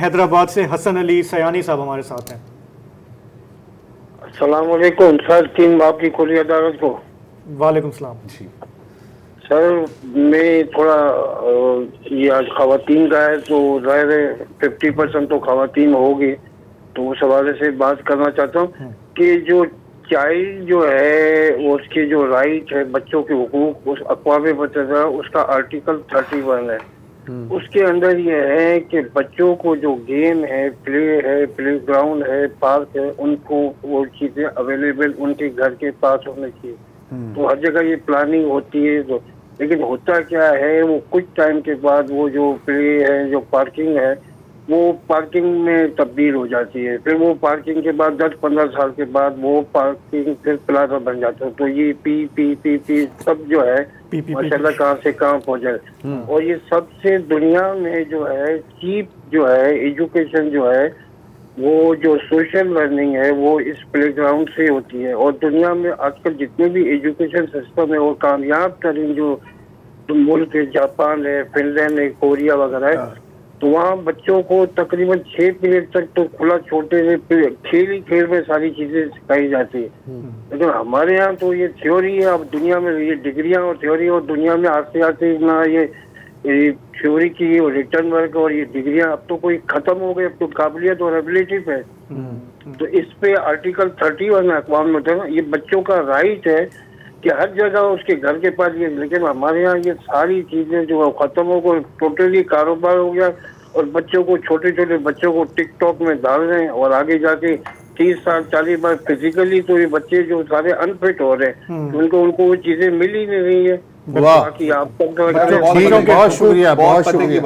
हैदराबाद से हसन अली सयानी साहब हमारे साथ हैं। अस्सलाम वालेकुम सर, टीम आपकी खुली अदालत को। वालेकुम सलाम जी। सर मैं थोड़ा ये आज खवातीन का है तो ज़ाहिर है 50% तो खवातीन होगी, तो उस हवाले से बात करना चाहता हूँ कि जो चाइल्ड जो है उसके जो राइट है, बच्चों के हुकूक, उस अक़वाम मुत्तहिदा उसका आर्टिकल 31 है। उसके अंदर ये है कि बच्चों को जो गेम है, प्ले ग्राउंड है, पार्क है, उनको वो चीज़ें अवेलेबल उनके घर के पास होने चाहिए। तो हर जगह ये प्लानिंग होती है तो, लेकिन होता क्या है वो कुछ टाइम के बाद वो जो प्ले है, जो पार्किंग है, वो पार्किंग में तब्दील हो जाती है। फिर वो पार्किंग के बाद 10-15 साल के बाद वो पार्किंग फिर प्लाजा बन जाता है। तो ये पी सब जो है माशाल्लाह कहाँ से कहाँ पहुँच जाए। और ये सबसे दुनिया में जो है चीप जो है एजुकेशन जो है, वो जो सोशल लर्निंग है वो इस प्लेग्राउंड से होती है। और दुनिया में आजकल जितने भी एजुकेशन सिस्टम है वो कामयाब तरीन जो मुल्क है, जापान है, फिनलैंड है, कोरिया वगैरह है, तो वहाँ बच्चों को तकरीबन 6 पीरियड तक तो खुला छोटे से खेल ही खेल में सारी चीजें सिखाई जाती है। लेकिन हमारे यहाँ तो ये थ्योरी है, अब दुनिया में ये डिग्रियां और थ्योरी, और दुनिया में आते आते ना ये थ्योरी की और रिटर्न वर्क और ये डिग्रियां अब तो कोई खत्म हो गई। अब तो काबिलियत और एबिलिटी है। तो इस पे आर्टिकल 31 है अक़वाम मुत्तहिदा, ये बच्चों का राइट है कि हर जगह उसके घर के पास ये। लेकिन हमारे यहाँ ये सारी चीजें जो खत्म हो गई, टोटली कारोबार हो गया और बच्चों को, छोटे छोटे बच्चों को टिकटॉक में डाल रहे हैं और आगे जाके 30 साल 40 बार फिजिकली तो ये बच्चे जो सारे अनफिट हो रहे हैं, उनको वो चीजें मिल ही नहीं रही है। बाकी आप बहुत शुक्रिया, बहुत शुक्रिया।